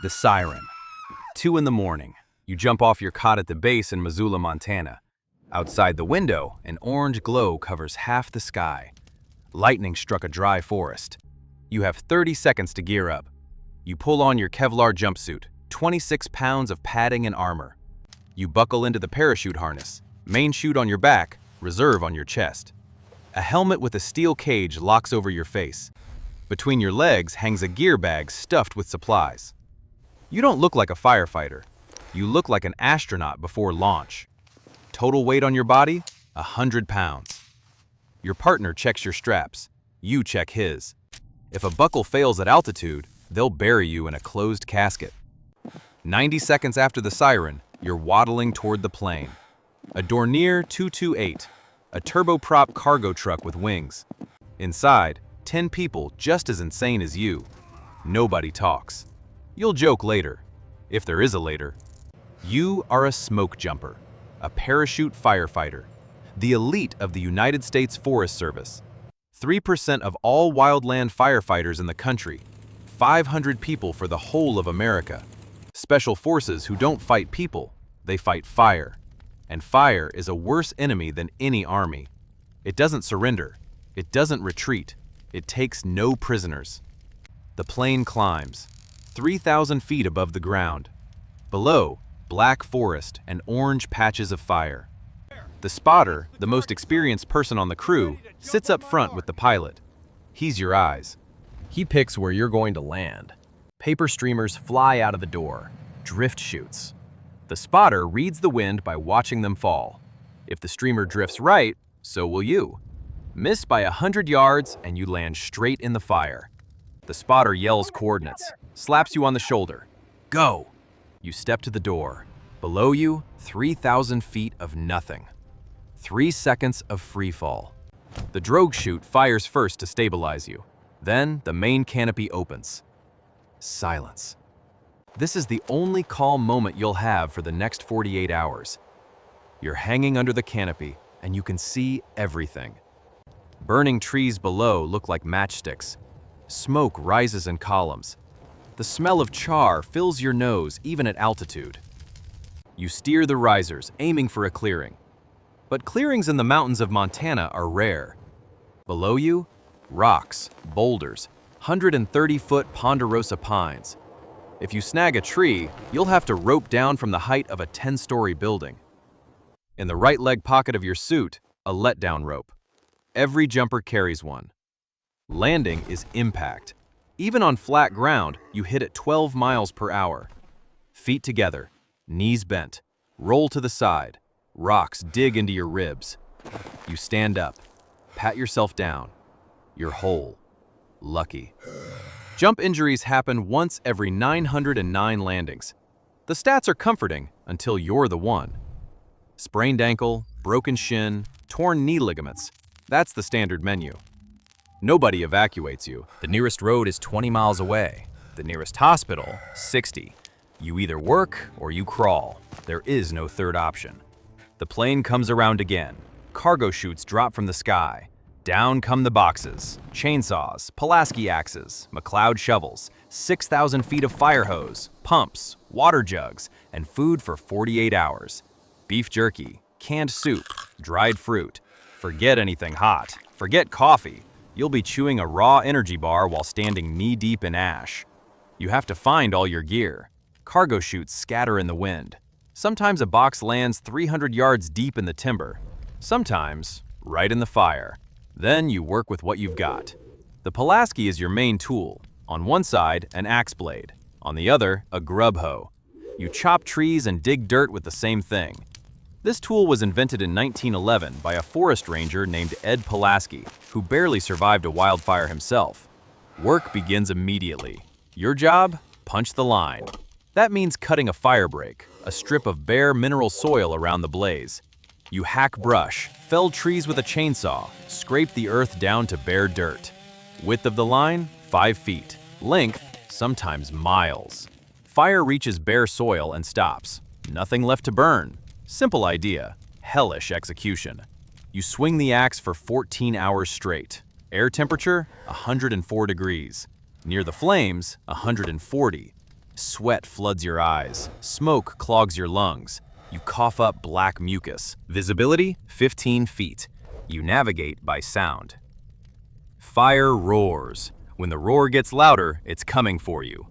The siren. 2 in the morning. You jump off your cot at the base in Missoula, Montana. Outside the window, an orange glow covers half the sky. Lightning struck a dry forest. You have 30 seconds to gear up. You pull on your Kevlar jumpsuit, 26 pounds of padding and armor. You buckle into the parachute harness, main chute on your back, reserve on your chest. A helmet with a steel cage locks over your face. Between your legs hangs a gear bag stuffed with supplies. You don't look like a firefighter. You look like an astronaut before launch. Total weight on your body, 100 pounds. Your partner checks your straps. You check his. If a buckle fails at altitude, they'll bury you in a closed casket. 90 seconds after the siren, you're waddling toward the plane. A Dornier 228, a turboprop cargo truck with wings. Inside, 10 people just as insane as you. Nobody talks. You'll joke later, if there is a later. You are a SmokeJumper, a parachute firefighter, the elite of the United States Forest Service. 3% of all wildland firefighters in the country, 500 people for the whole of America. Special forces who don't fight people, they fight fire. And fire is a worse enemy than any army. It doesn't surrender, it doesn't retreat, it takes no prisoners. The plane climbs, 3,000 feet above the ground. Below, black forest and orange patches of fire. The spotter, the most experienced person on the crew, sits up front with the pilot. He's your eyes. He picks where you're going to land. Paper streamers fly out of the door, drift chutes. The spotter reads the wind by watching them fall. If the streamer drifts right, so will you. Miss by 100 yards and you land straight in the fire. The spotter yells coordinates, slaps you on the shoulder. Go! You step to the door. Below you, 3,000 feet of nothing. 3 seconds of free fall. The drogue chute fires first to stabilize you. Then the main canopy opens. Silence. This is the only calm moment you'll have for the next 48 hours. You're hanging under the canopy and you can see everything. Burning trees below look like matchsticks. Smoke rises in columns. The smell of char fills your nose even at altitude. You steer the risers, aiming for a clearing. But clearings in the mountains of Montana are rare. Below you, rocks, boulders, 130-foot ponderosa pines. If you snag a tree, you'll have to rope down from the height of a 10-story building. In the right leg pocket of your suit, a letdown rope. Every jumper carries one. Landing is impact. Even on flat ground, you hit at 12 miles per hour. Feet together, knees bent, roll to the side. Rocks dig into your ribs. You stand up, pat yourself down. You're whole. Lucky. Jump injuries happen once every 909 landings. The stats are comforting until you're the one. Sprained ankle, broken shin, torn knee ligaments. That's the standard menu. Nobody evacuates you. The nearest road is 20 miles away. The nearest hospital, 60. You either work or you crawl. There is no third option. The plane comes around again. Cargo chutes drop from the sky. Down come the boxes, chainsaws, Pulaski axes, McLeod shovels, 6,000 feet of fire hose, pumps, water jugs, and food for 48 hours. Beef jerky, canned soup, dried fruit. Forget anything hot. Forget coffee. You'll be chewing a raw energy bar while standing knee-deep in ash. You have to find all your gear. Cargo chutes scatter in the wind. Sometimes a box lands 300 yards deep in the timber. Sometimes, right in the fire. Then you work with what you've got. The Pulaski is your main tool. On one side, an axe blade. On the other, a grub hoe. You chop trees and dig dirt with the same thing. This tool was invented in 1911 by a forest ranger named Ed Pulaski, who barely survived a wildfire himself. Work begins immediately. Your job? Punch the line. That means cutting a firebreak, a strip of bare mineral soil around the blaze. You hack brush, fell trees with a chainsaw, scrape the earth down to bare dirt. Width of the line, 5 feet. Length, sometimes miles. Fire reaches bare soil and stops. Nothing left to burn. Simple idea, hellish execution. You swing the axe for 14 hours straight. Air temperature, 104 degrees. Near the flames, 140. Sweat floods your eyes. Smoke clogs your lungs. You cough up black mucus. Visibility, 15 feet. You navigate by sound. Fire roars. When the roar gets louder, it's coming for you.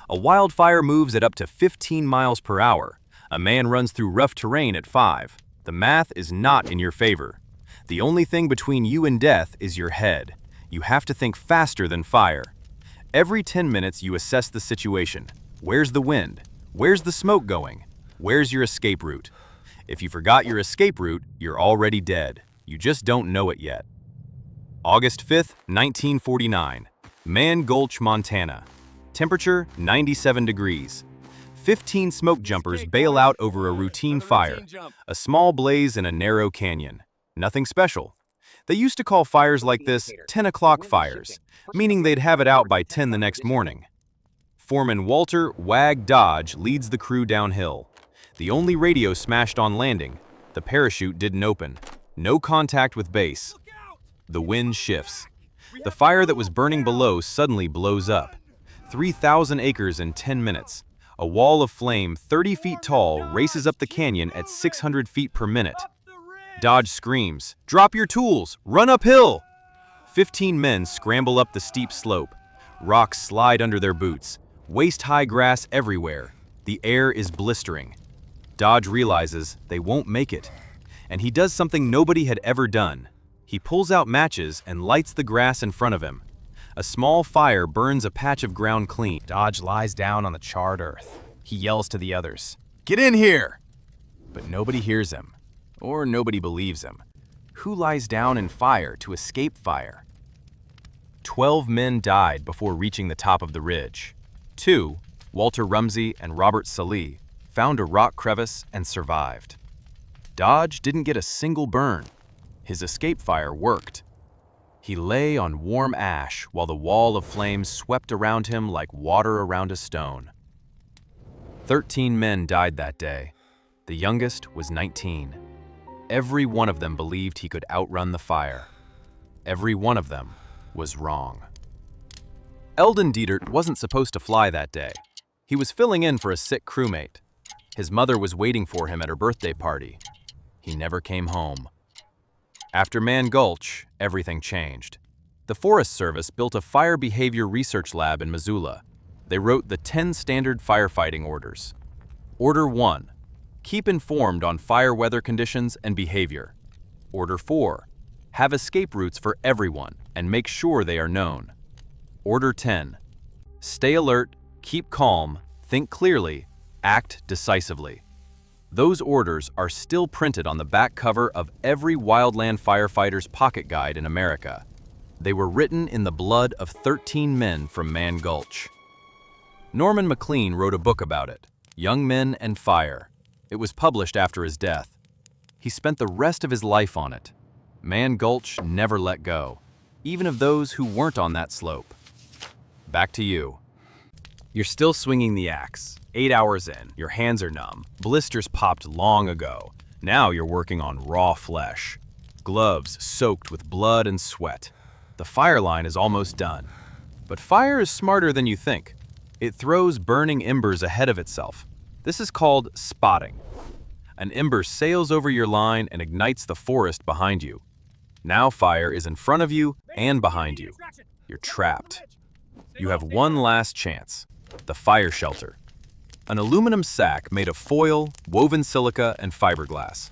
A wildfire moves at up to 15 miles per hour. A man runs through rough terrain at 5. The math is not in your favor. The only thing between you and death is your head. You have to think faster than fire. Every 10 minutes you assess the situation. Where's the wind? Where's the smoke going? Where's your escape route? If you forgot your escape route, you're already dead. You just don't know it yet. August 5th, 1949. Mann Gulch, Montana. Temperature, 97 degrees. 15 smoke jumpers bail out over a routine fire, a small blaze in a narrow canyon. Nothing special. They used to call fires like this 10 o'clock fires, meaning they'd have it out by 10 the next morning. Foreman Walter "Wag" Dodge leads the crew downhill. The only radio smashed on landing. The parachute didn't open. No contact with base. The wind shifts. The fire that was burning below suddenly blows up. 3,000 acres in 10 minutes. A wall of flame 30 feet tall races up the canyon at 600 feet per minute. Dodge screams, "Drop your tools! Run uphill!" 15 men scramble up the steep slope. Rocks slide under their boots. Waist-high grass everywhere. The air is blistering. Dodge realizes they won't make it. And he does something nobody had ever done. He pulls out matches and lights the grass in front of him. A small fire burns a patch of ground clean. Dodge lies down on the charred earth. He yells to the others, "Get in here!" But nobody hears him. Or nobody believes him. Who lies down in fire to escape fire? 12 men died before reaching the top of the ridge. 2, Walter Rumsey and Robert Sallee, found a rock crevice and survived. Dodge didn't get a single burn. His escape fire worked. He lay on warm ash while the wall of flames swept around him like water around a stone. 13 men died that day. The youngest was 19. Every one of them believed he could outrun the fire. Every one of them was wrong. Eldon Dietert wasn't supposed to fly that day. He was filling in for a sick crewmate. His mother was waiting for him at her birthday party. He never came home. After Mann Gulch, everything changed. The Forest Service built a fire behavior research lab in Missoula. They wrote the 10 standard firefighting orders. Order 1. Keep informed on fire weather conditions and behavior. Order 4. Have escape routes for everyone and make sure they are known. Order 10. Stay alert, keep calm, think clearly, act decisively. Those orders are still printed on the back cover of every wildland firefighter's pocket guide in America. They were written in the blood of 13 men from Mann Gulch. Norman McLean wrote a book about it, Young Men and Fire. It was published after his death. He spent the rest of his life on it. Mann Gulch never let go, even of those who weren't on that slope. Back to you. You're still swinging the axe. 8 hours in, your hands are numb. Blisters popped long ago. Now you're working on raw flesh. Gloves soaked with blood and sweat. The fire line is almost done. But fire is smarter than you think. It throws burning embers ahead of itself. This is called spotting. An ember sails over your line and ignites the forest behind you. Now fire is in front of you and behind you. You're trapped. You have one last chance. The fire shelter. An aluminum sack made of foil, woven silica, and fiberglass.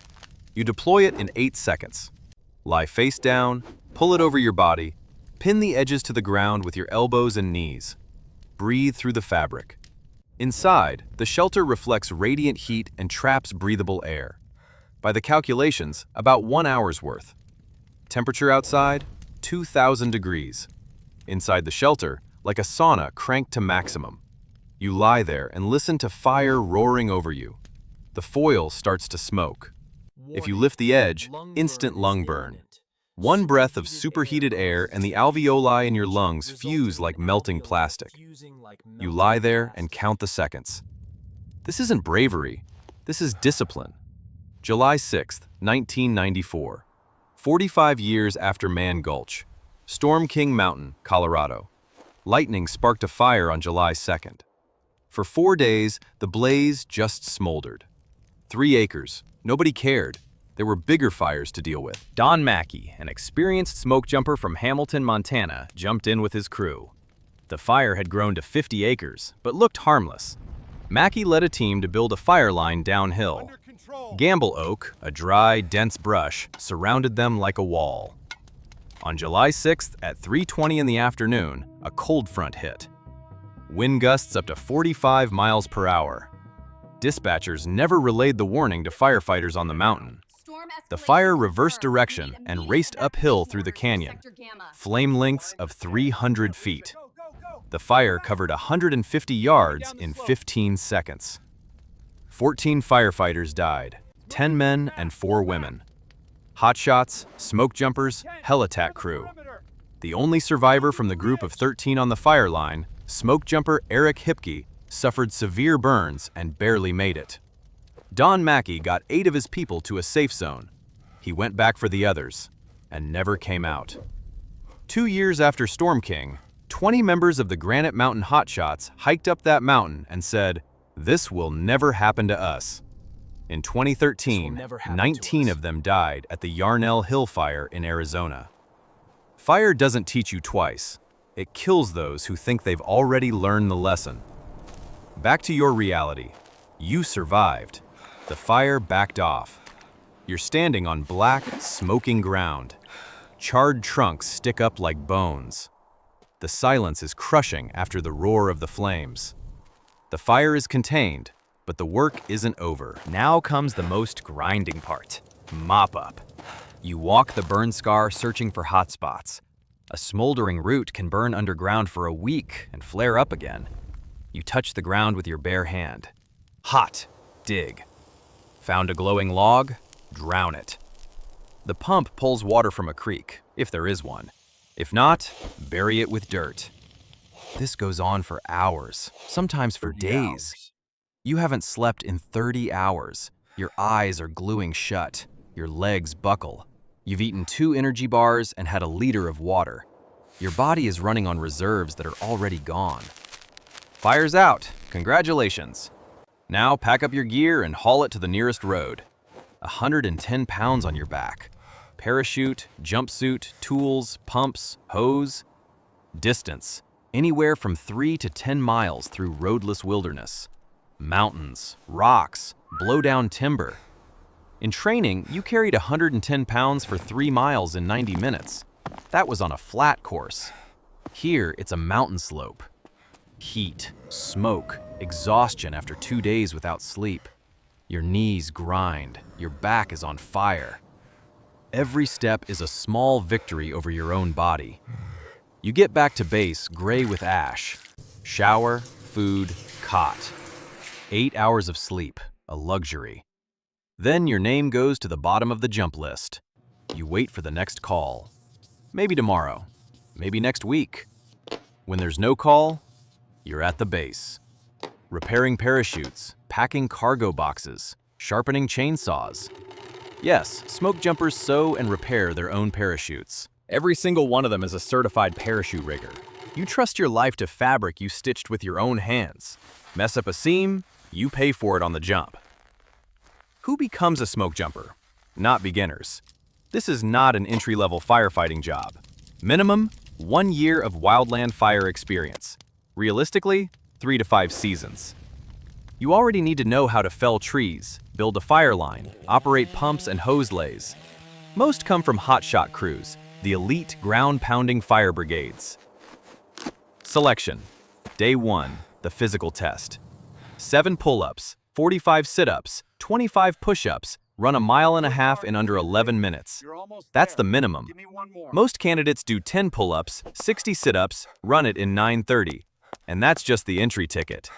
You deploy it in 8 seconds. Lie face down, pull it over your body, pin the edges to the ground with your elbows and knees. Breathe through the fabric. Inside, the shelter reflects radiant heat and traps breathable air. By the calculations, about 1 hour's worth. Temperature outside, 2,000 degrees. Inside the shelter, like a sauna cranked to maximum. You lie there and listen to fire roaring over you. The foil starts to smoke. If you lift the edge, instant lung burn. One breath of superheated air and the alveoli in your lungs fuse like melting plastic. You lie there and count the seconds. This isn't bravery. This is discipline. July 6th, 1994. 45 years after Mann Gulch. Storm King Mountain, Colorado. Lightning sparked a fire on July 2nd. For 4 days, the blaze just smoldered. 3 acres. Nobody cared. There were bigger fires to deal with. Don Mackey, an experienced smoke jumper from Hamilton, Montana, jumped in with his crew. The fire had grown to 50 acres, but looked harmless. Mackey led a team to build a fire line downhill. Gamble oak, a dry, dense brush, surrounded them like a wall. On July 6th at 3:20 in the afternoon, a cold front hit. Wind gusts up to 45 miles per hour. Dispatchers never relayed the warning to firefighters on the mountain. The fire reversed direction and raced uphill through the canyon, flame lengths of 300 feet. The fire covered 150 yards in 15 seconds. 14 firefighters died, 10 men and 4 women. Hotshots, smoke jumpers, hell attack crew. The only survivor from the group of 13 on the fire line, smoke jumper Eric Hipke, suffered severe burns and barely made it. Don Mackey got 8 of his people to a safe zone. He went back for the others and never came out. 2 years after Storm King, 20 members of the Granite Mountain Hotshots hiked up that mountain and said, "This will never happen to us." In 2013, 19 of them died at the Yarnell Hill Fire in Arizona. Fire doesn't teach you twice. It kills those who think they've already learned the lesson. Back to your reality. You survived. The fire backed off. You're standing on black, smoking ground. Charred trunks stick up like bones. The silence is crushing after the roar of the flames. The fire is contained, but the work isn't over. Now comes the most grinding part, mop up. You walk the burn scar searching for hot spots. A smoldering root can burn underground for a week and flare up again. You touch the ground with your bare hand. Hot, dig. Found a glowing log, drown it. The pump pulls water from a creek, if there is one. If not, bury it with dirt. This goes on for hours, sometimes for days. You haven't slept in 30 hours. Your eyes are gluing shut. Your legs buckle. You've eaten 2 energy bars and had a liter of water. Your body is running on reserves that are already gone. Fire's out. Congratulations. Now pack up your gear and haul it to the nearest road. 110 pounds on your back. Parachute, jumpsuit, tools, pumps, hose. Distance, anywhere from 3 to 10 miles through roadless wilderness. Mountains, rocks, blow-down timber. In training, you carried 110 pounds for 3 miles in 90 minutes. That was on a flat course. Here, it's a mountain slope. Heat, smoke, exhaustion after 2 days without sleep. Your knees grind, your back is on fire. Every step is a small victory over your own body. You get back to base gray with ash. Shower, food, cot. 8 hours of sleep, a luxury. Then your name goes to the bottom of the jump list. You wait for the next call. Maybe tomorrow, maybe next week. When there's no call, you're at the base. Repairing parachutes, packing cargo boxes, sharpening chainsaws. Yes, smoke jumpers sew and repair their own parachutes. Every single one of them is a certified parachute rigger. You trust your life to fabric you stitched with your own hands. Mess up a seam, you pay for it on the jump. Who becomes a smoke jumper? Not beginners. This is not an entry-level firefighting job. Minimum, 1 year of wildland fire experience. Realistically, 3 to 5 seasons. You already need to know how to fell trees, build a fire line, operate pumps and hose lays. Most come from hotshot crews, the elite ground-pounding fire brigades. Selection. Day 1, the physical test. 7 pull-ups, 45 sit-ups, 25 push-ups, run 1.5 miles in under 11 minutes. That's the minimum. Most candidates do 10 pull-ups, 60 sit-ups, run it in 9:30, and that's just the entry ticket.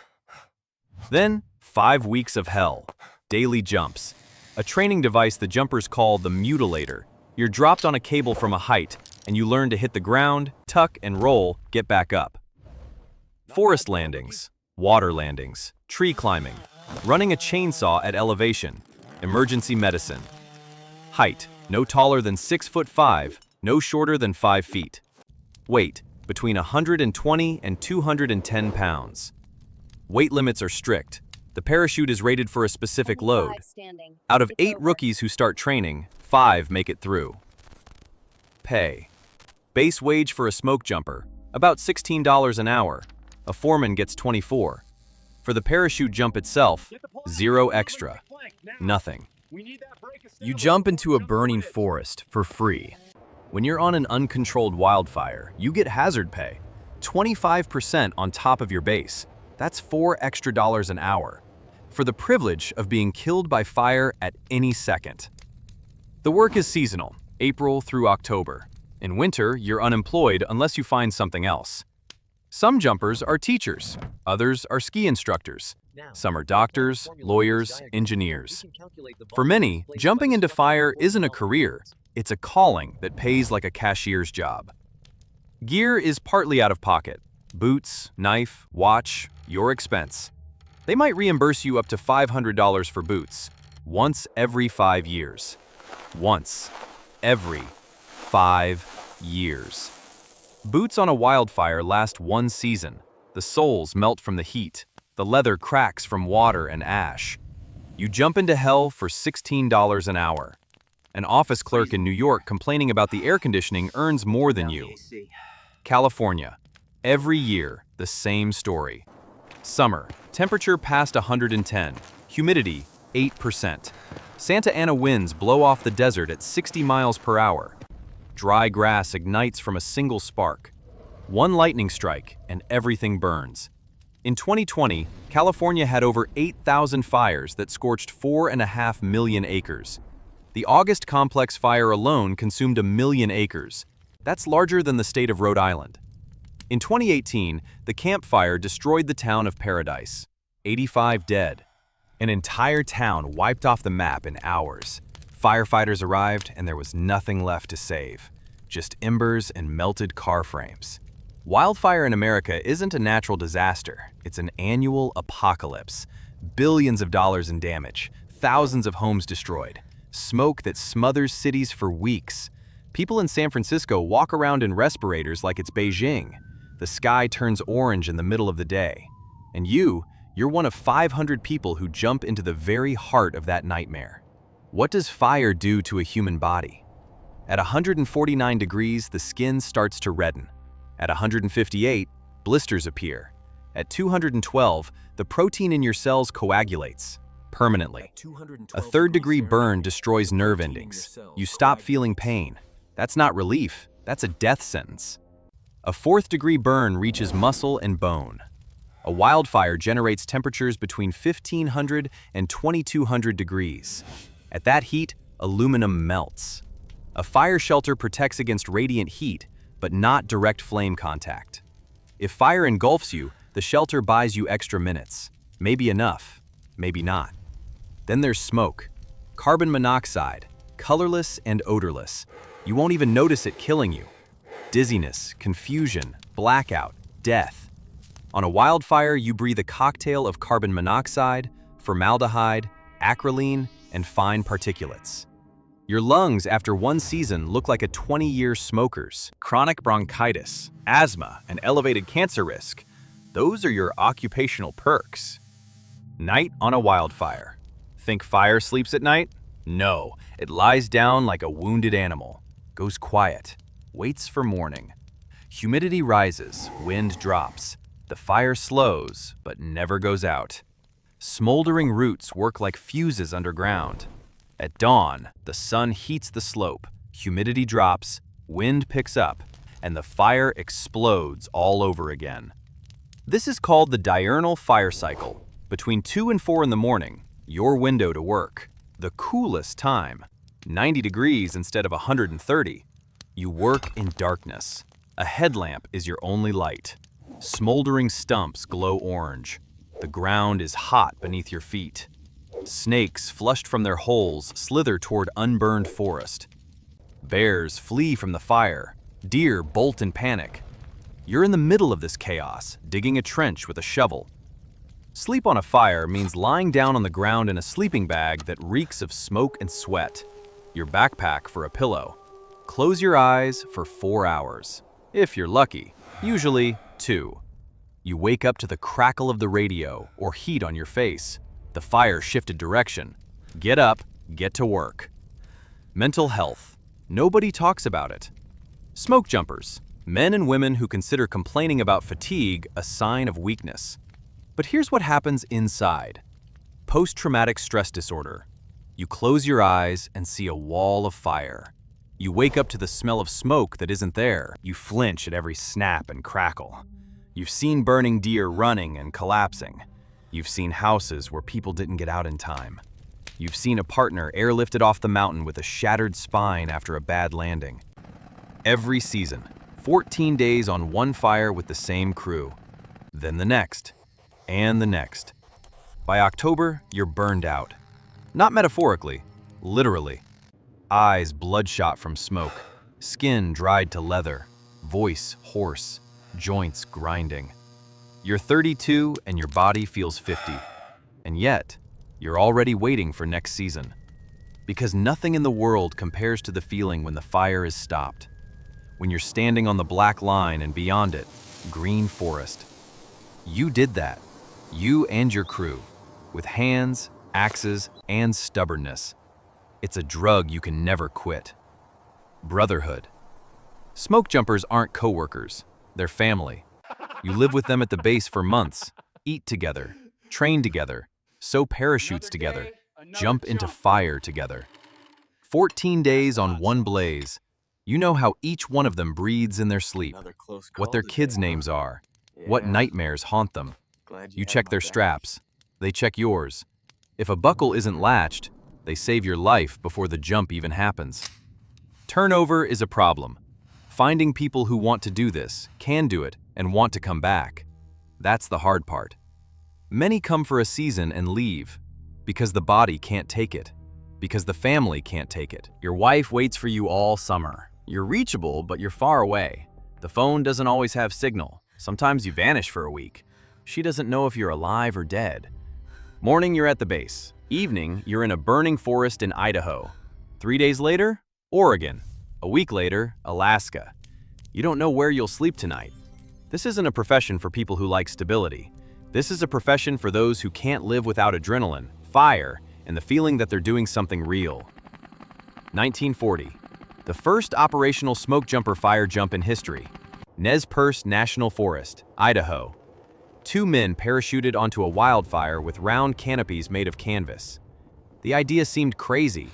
Then, 5 weeks of hell. Daily jumps. A training device the jumpers call the mutilator. You're dropped on a cable from a height, and you learn to hit the ground, tuck and roll, get back up. Forest landings, water landings, tree climbing, running a chainsaw at elevation, emergency medicine. Height, no taller than 6'5", no shorter than 5 feet. Weight, between 120 and 210 pounds. Weight limits are strict. The parachute is rated for a specific load. Out of 8 rookies who start training, 5 make it through. Pay. Base wage for a smoke jumper, about $16 an hour. A foreman gets $24. For the parachute jump itself, 0 extra. Nothing. You jump into a burning forest for free. When you're on an uncontrolled wildfire, you get hazard pay. 25% on top of your base. That's $4 extra an hour. For the privilege of being killed by fire at any second. The work is seasonal, April through October. In winter, you're unemployed unless you find something else. Some jumpers are teachers, others are ski instructors. Some are doctors, lawyers, engineers. For many, jumping into fire isn't a career, it's a calling that pays like a cashier's job. Gear is partly out of pocket. Boots, knife, watch, your expense. They might reimburse you up to $500 for boots, once every 5 years. Once every 5 years. Boots on a wildfire last 1 season. The soles melt from the heat. The leather cracks from water and ash. You jump into hell for $16 an hour. An office clerk in New York complaining about the air conditioning earns more than you. California. Every year, the same story. Summer, temperature past 110, humidity 8%. Santa Ana winds blow off the desert at 60 miles per hour. Dry grass ignites from a single spark. One lightning strike and everything burns. In 2020, California had over 8,000 fires that scorched 4.5 million acres. The August complex fire alone consumed 1 million acres. That's larger than the state of Rhode Island. In 2018, the Camp Fire destroyed the town of Paradise. 85 dead. An entire town wiped off the map in hours. Firefighters arrived and there was nothing left to save. Just embers and melted car frames. Wildfire in America isn't a natural disaster. It's an annual apocalypse. Billions of dollars in damage. Thousands of homes destroyed. Smoke that smothers cities for weeks. People in San Francisco walk around in respirators like it's Beijing. The sky turns orange in the middle of the day. And you're one of 500 people who jump into the very heart of that nightmare. What does fire do to a human body? At 149 degrees, the skin starts to redden. At 158, blisters appear. At 212, the protein in your cells coagulates permanently. A 3rd-degree burn destroys nerve endings. You stop feeling pain. That's not relief, that's a death sentence. A 4th-degree burn reaches muscle and bone. A wildfire generates temperatures between 1,500 and 2,200 degrees. At that heat, aluminum melts. A fire shelter protects against radiant heat, but not direct flame contact. If fire engulfs you, the shelter buys you extra minutes. Maybe enough, maybe not. Then there's smoke. Carbon monoxide, colorless and odorless. You won't even notice it killing you. Dizziness, confusion, blackout, death. On a wildfire, you breathe a cocktail of carbon monoxide, formaldehyde, acrolein, and fine particulates. Your lungs after 1 season look like a 20-year smoker's. Chronic bronchitis, asthma, and elevated cancer risk. Those are your occupational perks. Night on a wildfire. Think fire sleeps at night? No, it lies down like a wounded animal. Goes quiet. Waits for morning. Humidity rises, wind drops. The fire slows, but never goes out. Smoldering roots work like fuses underground. At dawn, the sun heats the slope, humidity drops, wind picks up, and the fire explodes all over again. This is called the diurnal fire cycle. Between 2 and 4 in the morning, your window to work. The coolest time. 90 degrees instead of 130. You work in darkness. A headlamp is your only light. Smoldering stumps glow orange. The ground is hot beneath your feet. Snakes, flushed from their holes, slither toward unburned forest. Bears flee from the fire. Deer bolt in panic. You're in the middle of this chaos, digging a trench with a shovel. Sleep on a fire means lying down on the ground in a sleeping bag that reeks of smoke and sweat. Your backpack for a pillow. Close your eyes for 4 hours. If you're lucky, usually 2. You wake up to the crackle of the radio or heat on your face. The fire shifted direction. Get up, get to work. Mental health. Nobody talks about it. Smoke jumpers. Men and women who consider complaining about fatigue a sign of weakness. But here's what happens inside. Post-traumatic stress disorder. You close your eyes and see a wall of fire. You wake up to the smell of smoke that isn't there. You flinch at every snap and crackle. You've seen burning deer running and collapsing. You've seen houses where people didn't get out in time. You've seen a partner airlifted off the mountain with a shattered spine after a bad landing. Every season, 14 days on one fire with the same crew. Then the next, and the next. By October, you're burned out. Not metaphorically, literally. Eyes bloodshot from smoke, skin dried to leather, voice hoarse, joints grinding. You're 32 and your body feels 50. And yet, you're already waiting for next season. Because nothing in the world compares to the feeling when the fire is stopped. When you're standing on the black line and beyond it, green forest. You did that, you and your crew, with hands, axes, and stubbornness. It's a drug you can never quit. Brotherhood. Smoke jumpers aren't coworkers, they're family. You live with them at the base for months, eat together, train together, sew parachutes together, jump into fire together. 14 days on one blaze. You know how each one of them breathes in their sleep, what their kids' names are, what nightmares haunt them. You check their straps, they check yours. If a buckle isn't latched, they save your life before the jump even happens. Turnover is a problem. Finding people who want to do this, can do it, and want to come back. That's the hard part. Many come for a season and leave because the body can't take it, because the family can't take it. Your wife waits for you all summer. You're reachable, but you're far away. The phone doesn't always have signal. Sometimes you vanish for a week. She doesn't know if you're alive or dead. Morning, you're at the base. Evening, you're in a burning forest in Idaho. 3 days later, Oregon. A week later, Alaska. You don't know where you'll sleep tonight. This isn't a profession for people who like stability. This is a profession for those who can't live without adrenaline, fire, and the feeling that they're doing something real. 1940. The first operational smoke jumper fire jump in history. Nez Perce National Forest, Idaho. 2 men parachuted onto a wildfire with round canopies made of canvas. The idea seemed crazy.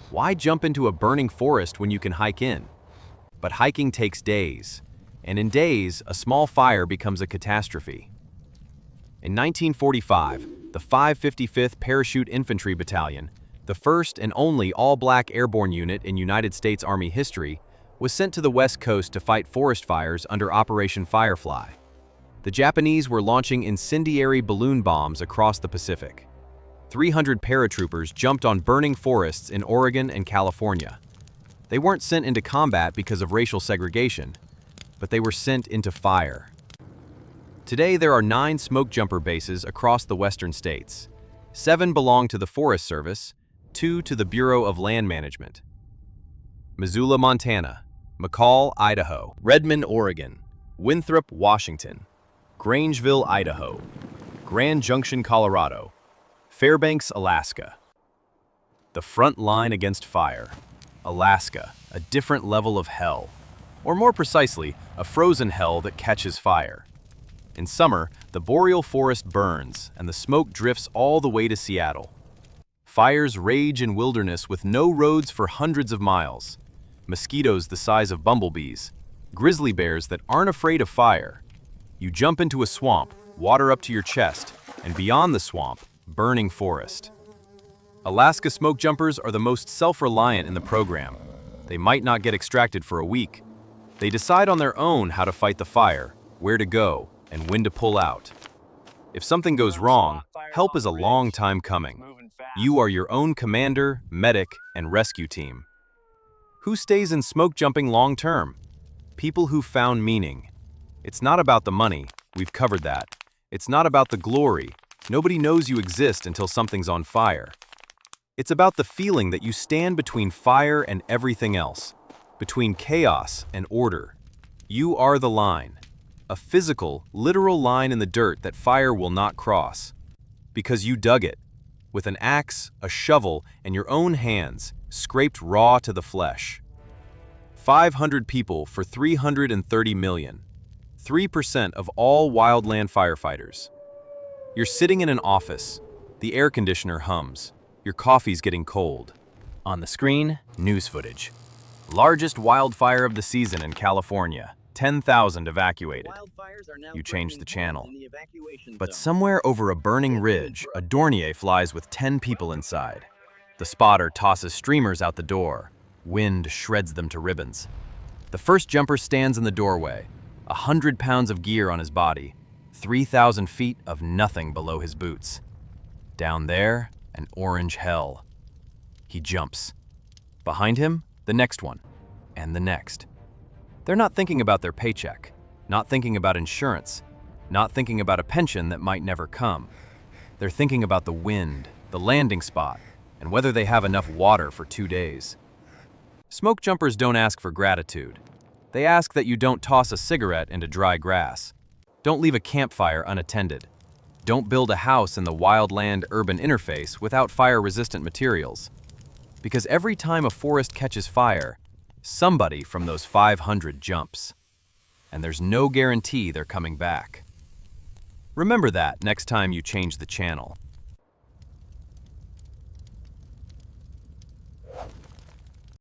Why jump into a burning forest when you can hike in? But hiking takes days, and in days, a small fire becomes a catastrophe. In 1945, the 555th Parachute Infantry Battalion, the first and only all-black airborne unit in United States Army history, was sent to the West Coast to fight forest fires under Operation Firefly. The Japanese were launching incendiary balloon bombs across the Pacific. 300 paratroopers jumped on burning forests in Oregon and California. They weren't sent into combat because of racial segregation, but they were sent into fire. Today, there are 9 smoke jumper bases across the western states. 7 belong to the Forest Service, 2 to the Bureau of Land Management. Missoula, Montana. McCall, Idaho. Redmond, Oregon. Winthrop, Washington. Grangeville, Idaho. Grand Junction, Colorado. Fairbanks, Alaska. The front line against fire. Alaska, a different level of hell. Or more precisely, a frozen hell that catches fire. In summer, the boreal forest burns and the smoke drifts all the way to Seattle. Fires rage in wilderness with no roads for hundreds of miles. Mosquitoes the size of bumblebees. Grizzly bears that aren't afraid of fire. You jump into a swamp, water up to your chest, and beyond the swamp, burning forest. Alaska smoke jumpers are the most self-reliant in the program. They might not get extracted for a week. They decide on their own how to fight the fire, where to go, and when to pull out. If something goes wrong, help is a long time coming. You are your own commander, medic, and rescue team. Who stays in smoke jumping long term? People who found meaning. It's not about the money, we've covered that. It's not about the glory. Nobody knows you exist until something's on fire. It's about the feeling that you stand between fire and everything else, between chaos and order. You are the line. A physical, literal line in the dirt that fire will not cross. Because you dug it. With an axe, a shovel, and your own hands, scraped raw to the flesh. 500 people for 330 million. 3% of all wildland firefighters. You're sitting in an office. The air conditioner hums. Your coffee's getting cold. On the screen, news footage. Largest wildfire of the season in California. 10,000 evacuated. You change the channel. But somewhere over a burning ridge, a Dornier flies with 10 people inside. The spotter tosses streamers out the door. Wind shreds them to ribbons. The first jumper stands in the doorway, 100 pounds of gear on his body, 3,000 feet of nothing below his boots. Down there, an orange hell. He jumps. Behind him, the next one, and the next. They're not thinking about their paycheck, not thinking about insurance, not thinking about a pension that might never come. They're thinking about the wind, the landing spot, and whether they have enough water for 2 days. Smoke jumpers don't ask for gratitude. They ask that you don't toss a cigarette into dry grass. Don't leave a campfire unattended. Don't build a house in the wildland-urban interface without fire-resistant materials. Because every time a forest catches fire, somebody from those 500 jumps. And there's no guarantee they're coming back. Remember that next time you change the channel.